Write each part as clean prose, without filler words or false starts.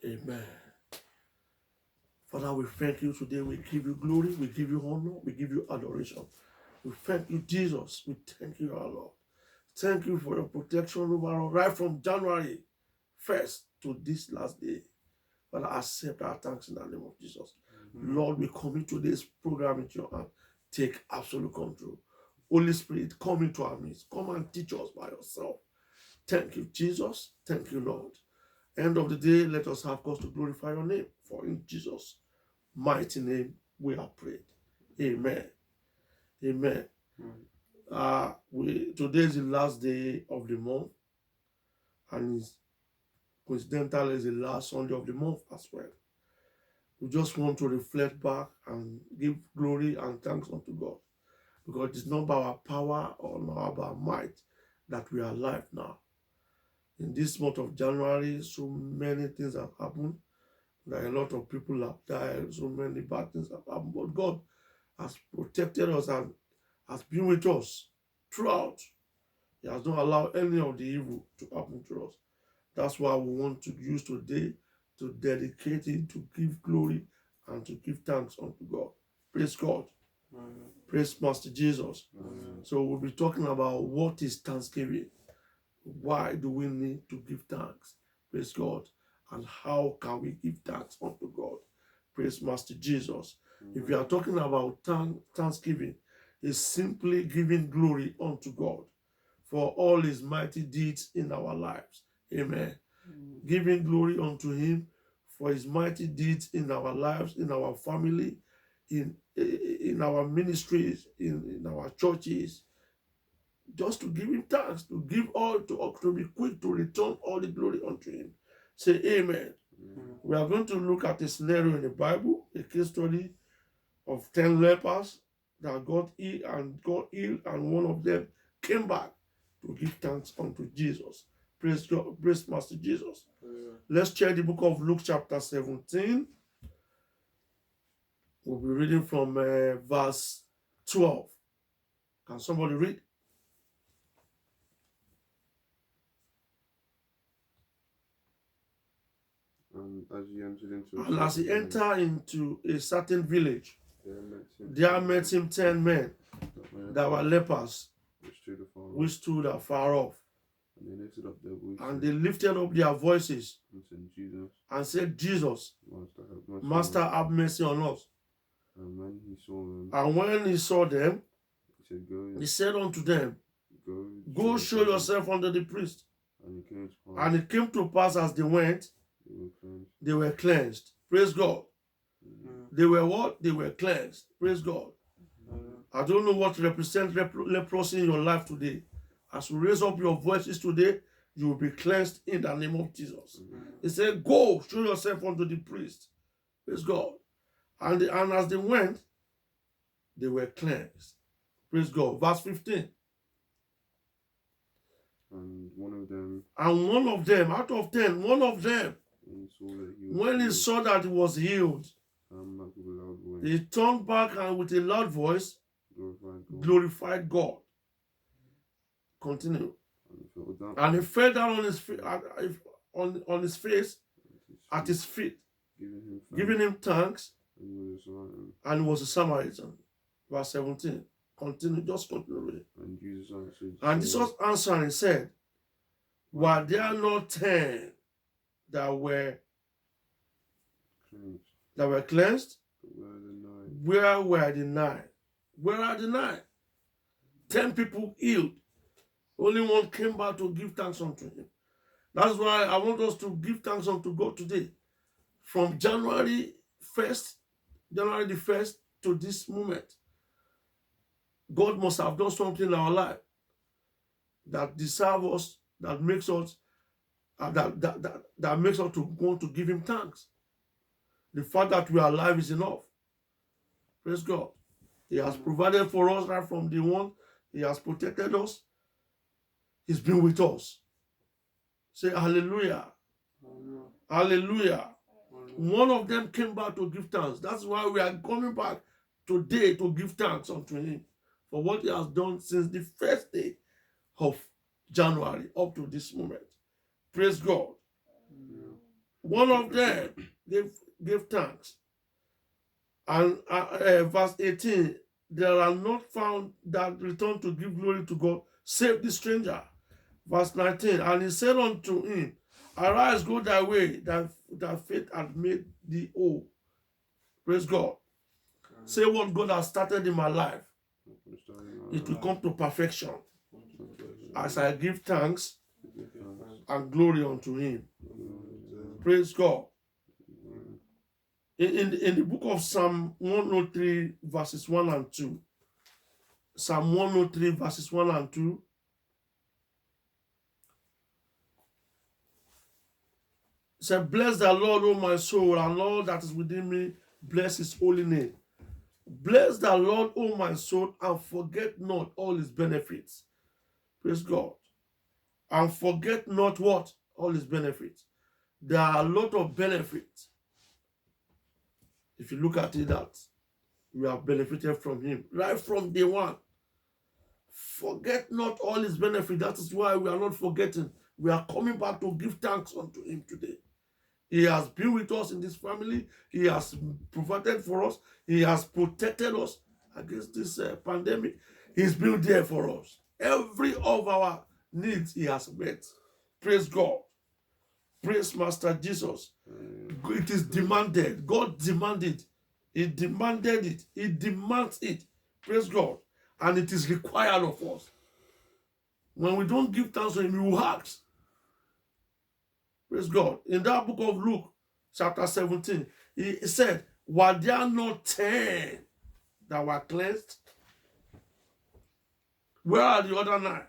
Amen. Father, we thank you today. We give you glory. We give you honor. We give you adoration. We thank you, Jesus. We thank you, our Lord. Thank you for your protection over us right from January 1st to this last day. Father, accept our thanks in the name of Jesus. Lord, we commit today's program into your hand. Take absolute control. Holy Spirit, come into our midst. Come and teach us by yourself. Thank you, Jesus. Thank you, Lord. End of the day, let us have cause to glorify your name. For in Jesus' mighty name we are prayed. Amen. Amen. Today is the last day of the month, and it's coincidental is the last Sunday of the month as well. We just want to reflect back and give glory and thanks unto God, because it's not by our power or not by our might that we are alive now. In this month of January, so many things have happened. There are a lot of people have died, so many bad things have happened, but God has protected us and has been with us throughout. He has not allowed any of the evil to happen to us. That's why we want to use today to dedicate it, to give glory and to give thanks unto God. Praise God. Amen. Praise Master Jesus. Amen. So we'll be talking about what is Thanksgiving. Why do we need to give thanks? Praise God. And how can we give thanks unto God? Praise Master Jesus. Amen. If you are talking about Thanksgiving, it's simply giving glory unto God for all his mighty deeds in our lives. Amen. Giving glory unto him for his mighty deeds in our lives, in our family, in our ministries, in our churches. Just to give him thanks, to give all, to be quick to return all the glory unto him. Say amen. We are going to look at a scenario in the Bible, a case study of 10 lepers that got healed, and one of them came back to give thanks unto Jesus. Praise God, praise Master Jesus. Yeah. Let's check the book of Luke chapter 17. We'll be reading from verse 12. Can somebody read? As he entered into a certain village, there met him 10 men that were lepers, which stood afar off. And they lifted up their voices and said, Jesus, Master, have mercy on us. And when he saw them, he said unto them, Go show yourself unto the priest. And it came to pass as they went, they were cleansed. Praise God. They were what? They were cleansed. Praise God. I don't know what represents leprosy in your life today. As you raise up your voices today, you will be cleansed in the name of Jesus. He said, Go, show yourself unto the priest. Praise God. And as they went, they were cleansed. Praise God. Verse 15. And one of them, out of 10, one of them, when he saw that he was healed, he turned back and with a loud voice glorified God. Continue. And he fell down on his face at his feet, giving him thanks, and was a Samaritan. Verse 17. Continue, just continue reading. And Jesus answered and said, Were there not 10 that were cleansed? Where were the 9? Where are the 9? 10 people healed. Only one came back to give thanks unto him. That's why I want us to give thanks unto God today. From January the 1st to this moment, God must have done something in our life that deserves us, that makes us that makes us to want to give him thanks. The fact that we are alive is enough. Praise God. He has provided for us right from the one. He has protected us. He's been with us. Say hallelujah. Hallelujah. Hallelujah. One of them came back to give thanks. That's why we are coming back today to give thanks unto him for what he has done since the first day of January up to this moment. Praise God. One of them gave thanks. And verse 18, there are not found that return to give glory to God, save the stranger. Verse 19, and he said unto him, arise, go thy way, thy faith hath made thee whole. Praise God. Say what God has started in my life, it will come to perfection as I give thanks and glory unto him. Praise God. In the book of Psalm 103, verses 1 and 2. Psalm 103, verses 1 and 2. Say, bless the Lord, O my soul, and all that is within me, bless his holy name. Bless the Lord, O my soul, and forget not all his benefits. Praise God. And forget not what? All his benefits. There are a lot of benefits. If you look at it, that we have benefited from him right from day one. Forget not all his benefits. That is why we are not forgetting. We are coming back to give thanks unto him today. He has been with us in this family. He has provided for us. He has protected us against this pandemic. He's been there for us. Every of our needs he has met. Praise God. Praise Master Jesus. It is demanded. God demanded. He demanded it. He demands it. Praise God. And it is required of us. When we don't give thanks to him, he will ask. Praise God. In that book of Luke, chapter 17, he said, were there not 10 that were cleansed? Where are the other 9?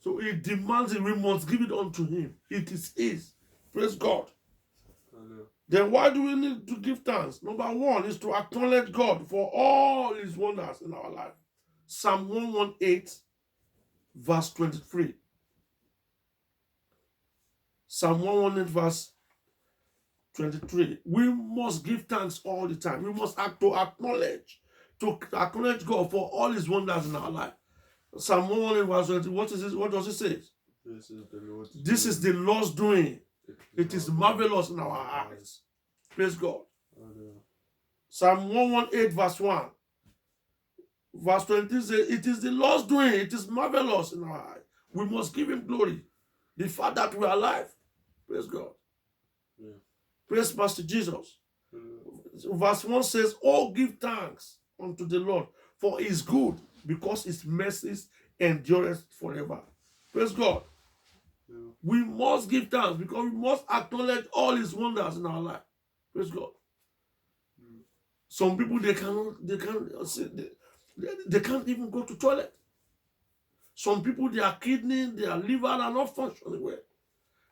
So he demands it. We must give it unto him. It is his. Praise God. Then why do we need to give thanks? Number 1 is to acknowledge God for all his wonders in our life. Psalm 118, verse 23. Psalm 118, verse 23. We must give thanks all the time. We must acknowledge God for all his wonders in our life. Psalm 118, verse 20. What is it? What does it say? This is the Lord's doing. It is marvelous in our eyes. Praise God. Psalm 118, verse 1. Verse 20 says, it is the Lord's doing. It is marvelous in our eyes. We must give him glory. The fact that we are alive. Praise God. Yeah. Praise Master Jesus. Verse 1 says, oh, give thanks unto the Lord, for he is good, because his mercies endureth forever. Praise God. Yeah. We must give thanks because we must acknowledge all his wonders in our life. Praise God. Yeah. Some people, they can't even go to toilet. Some people, their kidney, their liver are not functioning well.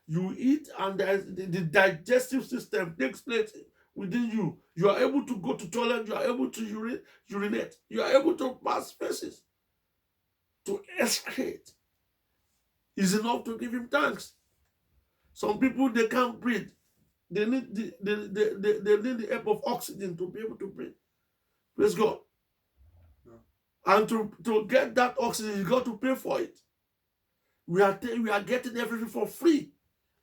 You eat and the digestive system takes place within you. You are able to go to toilet. You are able to urinate. You are able to pass faces, to excrete. Is enough to give him thanks. Some people, they can't breathe. They need the help of oxygen to be able to breathe. Praise God. Yeah. And to get that oxygen, you got to pay for it. We are getting everything for free.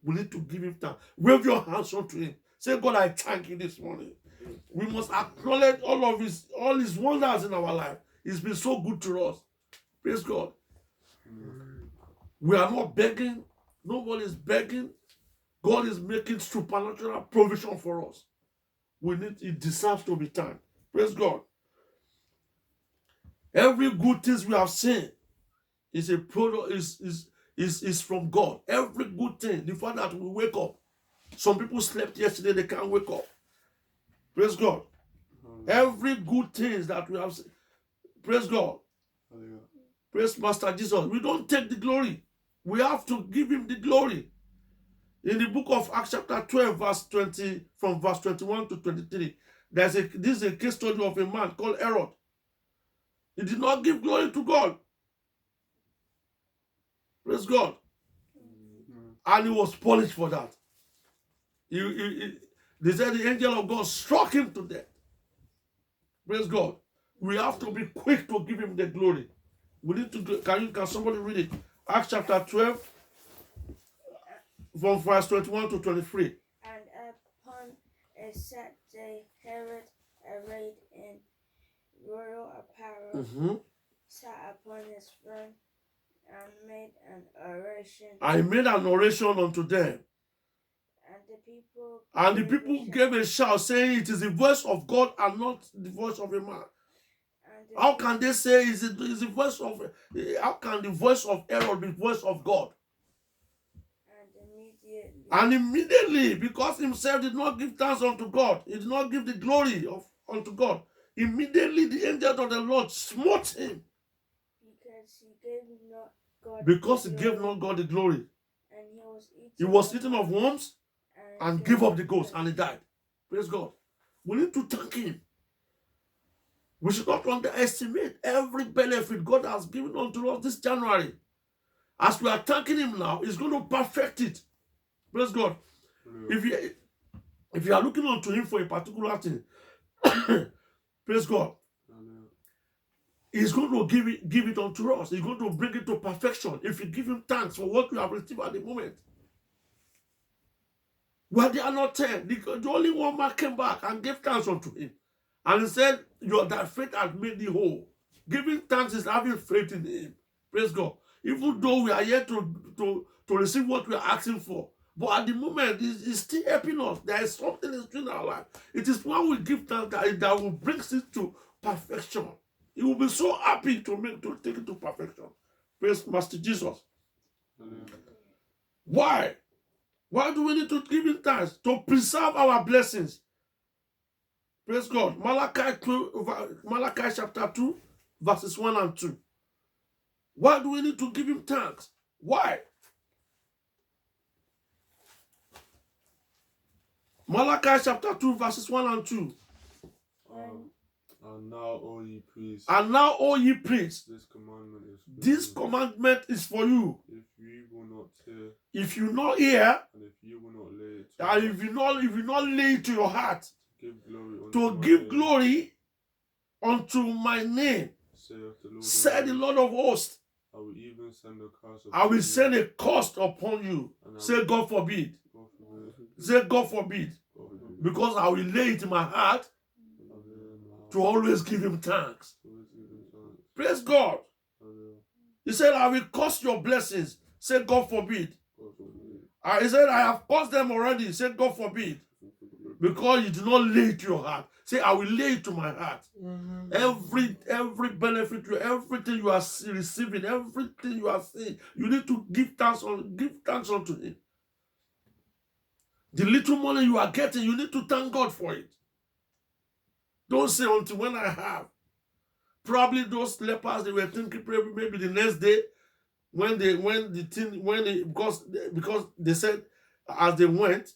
We need to give him thanks. Wave your hands unto him. Say, God, I thank you this morning. We must acknowledge all his wonders in our life. He's been so good to us. Praise God. We are not begging. Nobody is begging. God is making supernatural provision for us. It deserves to be thanked. Praise God. Every good thing we have seen is a product, is from God. Every good thing, the fact that we wake up. Some people slept yesterday, they can't wake up. Praise God. Every good thing that we have seen. Praise God. Praise Master Jesus. We don't take the glory. We have to give him the glory. In the book of Acts chapter 12, verse 20, from verse 21 to 23, this is a case study of a man called Herod. He did not give glory to God. Praise God. And he was punished for that. They said the angel of God struck him to death. Praise God. We have to be quick to give him the glory. We need to. Can somebody read it? Acts chapter 12, from verse 21 to 23. a set day, Herod, arrayed in royal apparel, sat upon his throne and made an oration. I made an oration unto them. And the people gave a shout, saying, it is the voice of God and not the voice of a man. How can they say is the voice of how can the voice of Herod be the voice of God? And immediately, because himself did not give thanks unto God, he did not give the glory unto God, immediately the angel of the Lord smote him. Because he gave not God the glory. And he was eaten of worms and gave up the ghost, and he died. Praise God. We need to thank him. We should not underestimate every benefit God has given unto us this January. As we are thanking him now, he's going to perfect it. Praise God. If you are looking unto him for a particular thing, praise God, he's going to give it unto us. He's going to bring it to perfection if you give him thanks for what you have received at the moment. Well, they are not 10. The only one man came back and gave thanks unto him. And he said, that faith has made thee whole. Giving thanks is having faith in him. Praise God. Even though we are yet to receive what we are asking for, but at the moment, it's still helping us. There is something is doing our life. It is when we give thanks that will bring it to perfection. He will be so happy to take it to perfection. Praise Master Jesus. Why? Why do we need to give him thanks? To preserve our blessings. Praise God. Malachi chapter 2, verses 1 and 2. Why do we need to give him thanks? Why? Malachi chapter 2, verses 1 and 2. And now, O ye priests. And now, O ye priests. This commandment is for you. This commandment is for you. If you will not hear. If you not hear. And if you will not lay it. And if you not lay it to your heart. To give glory unto my name. Said the Lord of hosts. I will even send a curse upon I will send a curse upon you. Say God forbid. Say God forbid. Because I will lay it in my heart to always give him thanks. Praise God. He said, I will curse your blessings. Say God forbid. He said, I have cursed them already. Say God forbid. Because you do not lay it to your heart. Say, I will lay it to my heart. Every benefit, everything you are receiving, everything you are seeing, you need to give thanks unto him. The little money you are getting, you need to thank God for it. Don't say until when I have. Probably those lepers, they were thinking maybe the next day because they said as they went,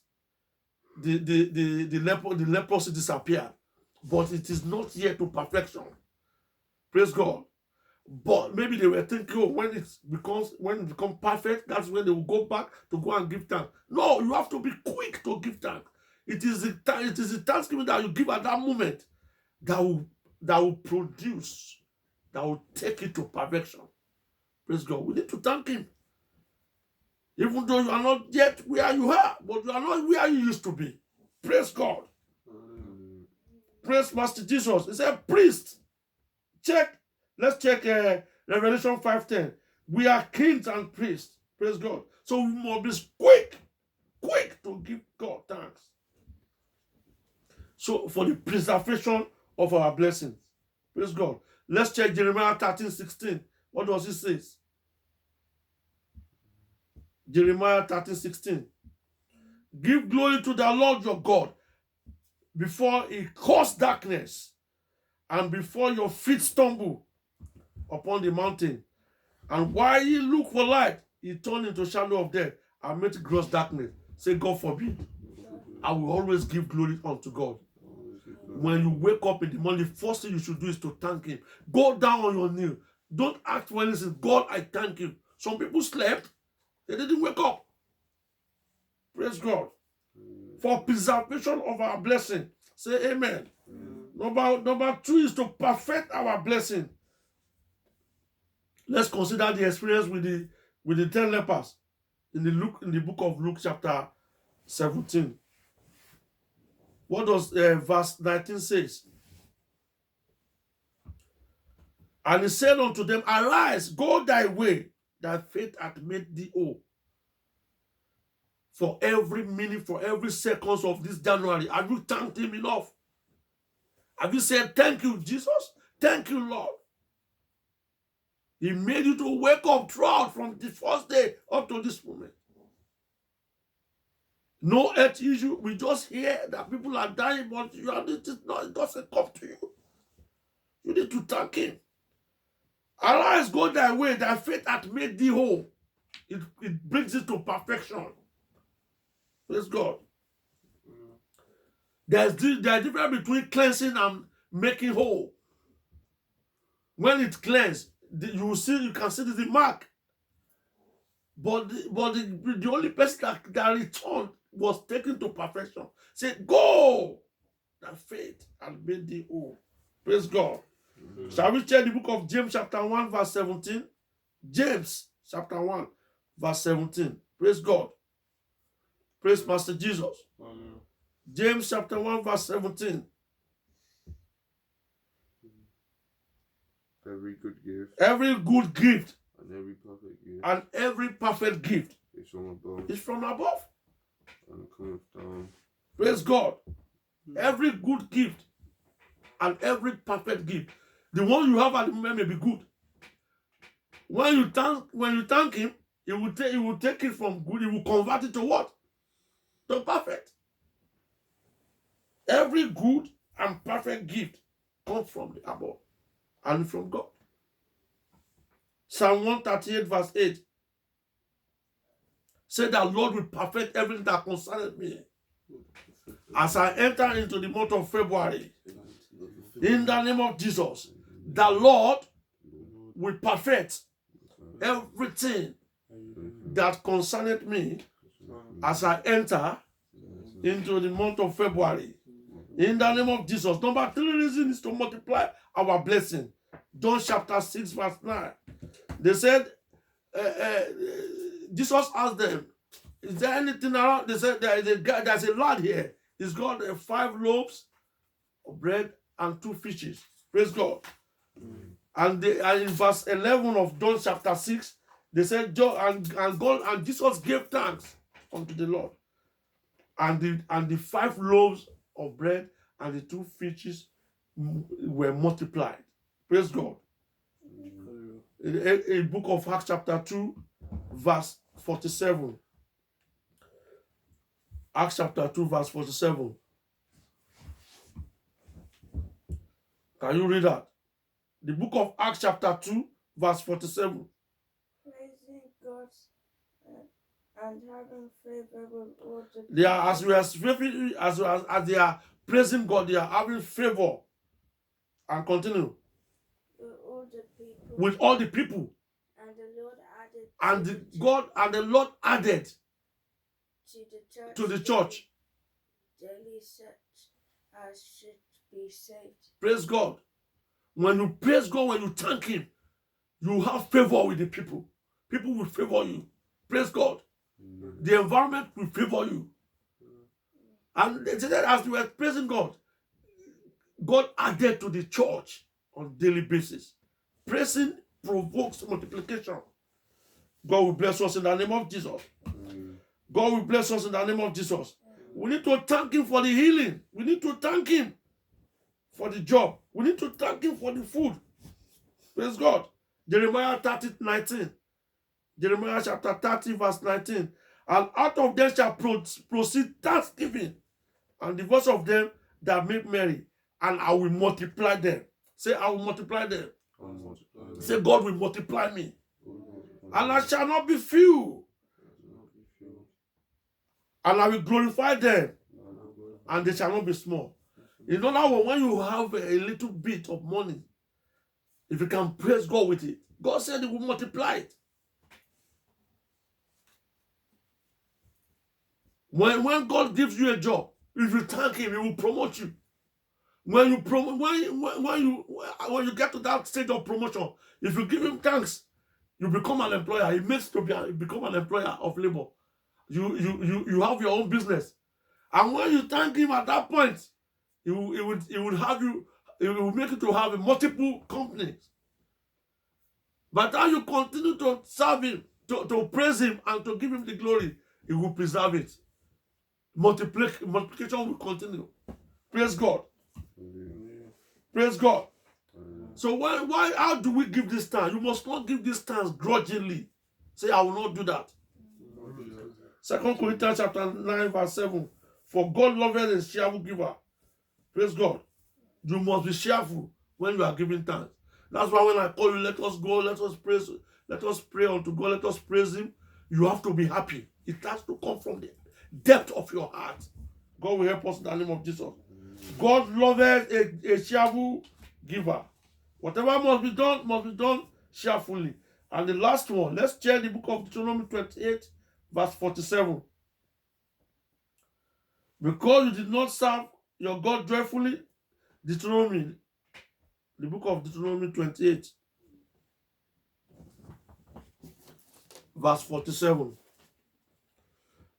the leprosy disappeared. But it is not yet to perfection. Praise God. But maybe they were thinking, when it becomes perfect, that's when they will go back to go and give thanks. No, you have to be quick to give thanks. It is the thanksgiving that you give at that moment that will produce, that will take it to perfection. Praise God. We need to thank him. Even though you are not yet where you are, but you are not where you used to be. Praise God. Praise Master Jesus. He said, priest, check. Let's check Revelation 5:10. We are kings and priests. Praise God. So we must be quick to give God thanks. So for the preservation of our blessings. Praise God. Let's check Jeremiah 13:16. What does it say? Jeremiah 13:16. Give glory to the Lord your God before he cause darkness and before your feet stumble upon the mountain. And while ye look for light, he turned into shadow of death and made gross darkness. Say, God forbid. I will always give glory unto God. When you wake up in the morning, the first thing you should do is to thank him. Go down on your knee. Don't act when you say, God, I thank you. Some people slept. They didn't wake up. Praise God. For preservation of our blessing. Say amen. Number 2 is to perfect our blessing. Let's consider the experience with the 10 lepers in the book of Luke chapter 17. What does verse 19 says? And he said unto them, Arise, go thy way, thy faith hath made thee whole. For every minute, for every seconds of this January, have you thanked him enough? Have you said, thank you, Jesus? Thank you, Lord. He made you to wake up throughout from the first day up to this moment. No health issue. We just hear that people are dying, but it doesn't come to you. You need to thank him. Arise, go thy way, thy faith hath made thee whole. It brings it to perfection. Praise God. There's difference between cleansing and making whole. When it cleansed, you can see the mark. But the only person that returned was taken to perfection. Say, go! That faith and made thee whole. Praise God. Shall we check the book of James chapter 1 verse 17? James chapter 1 verse 17. Praise God. Praise Master Jesus. James chapter 1 verse 17. Every good gift Every good gift and every perfect gift and every perfect gift is from above is from above. and cometh down. Praise God. Every good gift and every perfect gift. The one you have at the moment may be good. When you thank him, he will take it from good, he will convert it to what? To perfect. Every good and perfect gift comes from the above and from God. Psalm 138 verse 8 said that Lord will perfect everything that concerns me as I enter into the month of February. In the name of Jesus, the Lord will perfect everything that concerneth me as I enter into the month of February. In the name of Jesus. Number 3 reason is to multiply our blessing. John chapter 6 verse 9. They said, Jesus asked them, is there anything around? They said, there's a lad here. He's got 5 loaves of bread and 2 fishes. Praise God. And in verse 11 of John chapter 6, they said, God and Jesus gave thanks unto the Lord. And the 5 loaves of bread and the 2 fishes were multiplied. Praise God. In book of Acts chapter 2, verse 47. Acts chapter 2, verse 47. Can you read that? The book of Acts chapter 2, verse 47. Praising God and having favor with all the They are, as they are praising God, they are having favor. And continue. with all the people. With all the people. And the Lord added And the Lord added to the church daily such as should be saved. Praise God. When you praise God, when you thank him, you have favor with the people. People will favor you. Praise God. The environment will favor you. And they said as we were praising God, God added to the church on a daily basis. Praising provokes multiplication. God will bless us in the name of Jesus. God will bless us in the name of Jesus. We need to thank him for the healing. We need to thank him for the job. We need to thank him for the food. Praise God. Jeremiah 30:19. Jeremiah chapter 30 verse 19. And out of them shall proceed thanksgiving and the voice of them that make merry. And I will multiply them. Say, I will multiply them. Say, God will multiply me. And I shall not be few. And I will glorify them. And they shall not be small. In other words, when you have a little bit of money, if you can praise God with it, God said he will multiply it. When God gives you a job, if you thank him, he will promote you. When you get to that stage of promotion, if you give him thanks, you become an employer. He makes to become an employer of labor. You have your own business. And when you thank him at that point, he would have you, he will make you to have a multiple companies. By the time you continue to serve him, to praise him, and to give him the glory, he will preserve it. Multiplication will continue. Praise God. Praise God. So how do we give this thanks? You must not give this thanks grudgingly. Say, I will not do that. 2 Corinthians chapter 9, verse 7. For God loveth a cheerful giver. Praise God. You must be cheerful when you are giving thanks. That's why when I call you, let us go, let us praise, let us pray unto God, let us praise him. You have to be happy. It has to come from the depth of your heart. God will help us in the name of Jesus. God loveth a cheerful giver. Whatever must be done cheerfully. And the last one, let's check the book of Deuteronomy 28, verse 47. Because you did not serve your God joyfully, Deuteronomy, the book of Deuteronomy 28, verse 47.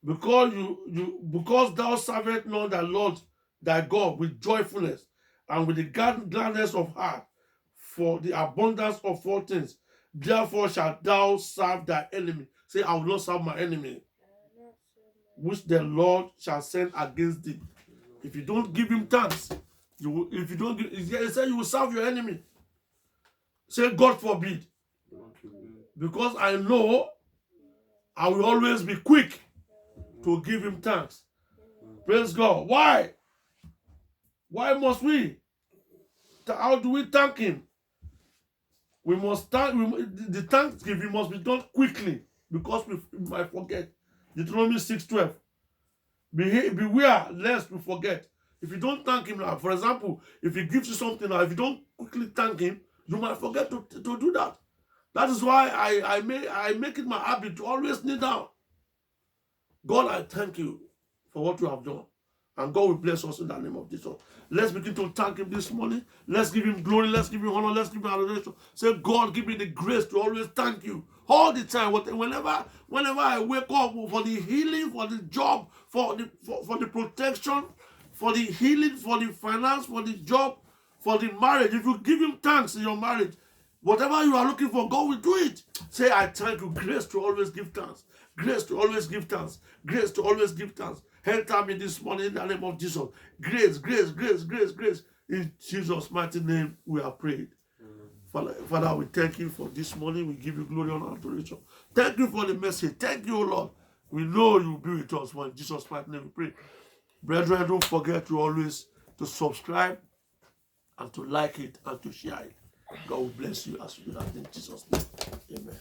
Because thou servest not thy Lord thy God with joyfulness and with the gladness of heart, for the abundance of all things, therefore shalt thou serve thy enemy. Say, I will not serve my enemy, which the Lord shall send against thee. If you don't give him thanks, he said you will serve your enemy. Say, God forbid. Because I know I will always be quick to give him thanks. Praise God. Why? Why must we? How do we thank him? We must thank. The thanksgiving must be done quickly because we might forget. Deuteronomy 6:12. Beware lest we forget. If you don't thank him now, for example, if he gives you something now, if you don't quickly thank him, you might forget to do that. That is why I make it my habit to always kneel down. God, I thank you for what you have done. And God will bless us in the name of Jesus. Let's begin to thank him this morning. Let's give him glory. Let's give him honor. Let's give him adoration. Say, God, give me the grace to always thank you all the time. Whenever I wake up, for the healing, for the job, for the protection, for the healing, for the finance, for the job, for the marriage. If you give him thanks in your marriage, whatever you are looking for, God will do it. Say, I thank you. Grace to always give thanks. Grace to always give thanks. Grace to always give thanks. Enter me this morning in the name of Jesus. Grace, grace, grace, grace, grace. In Jesus' mighty name, we are prayed. Father, we thank you for this morning. We give you glory and adoration. Thank you for the message. Thank you, Lord. We know you will be with us. In Jesus' mighty name, we pray. Brethren, don't forget to always to subscribe and to like it and to share it. God will bless you as you do that in Jesus' name. Amen.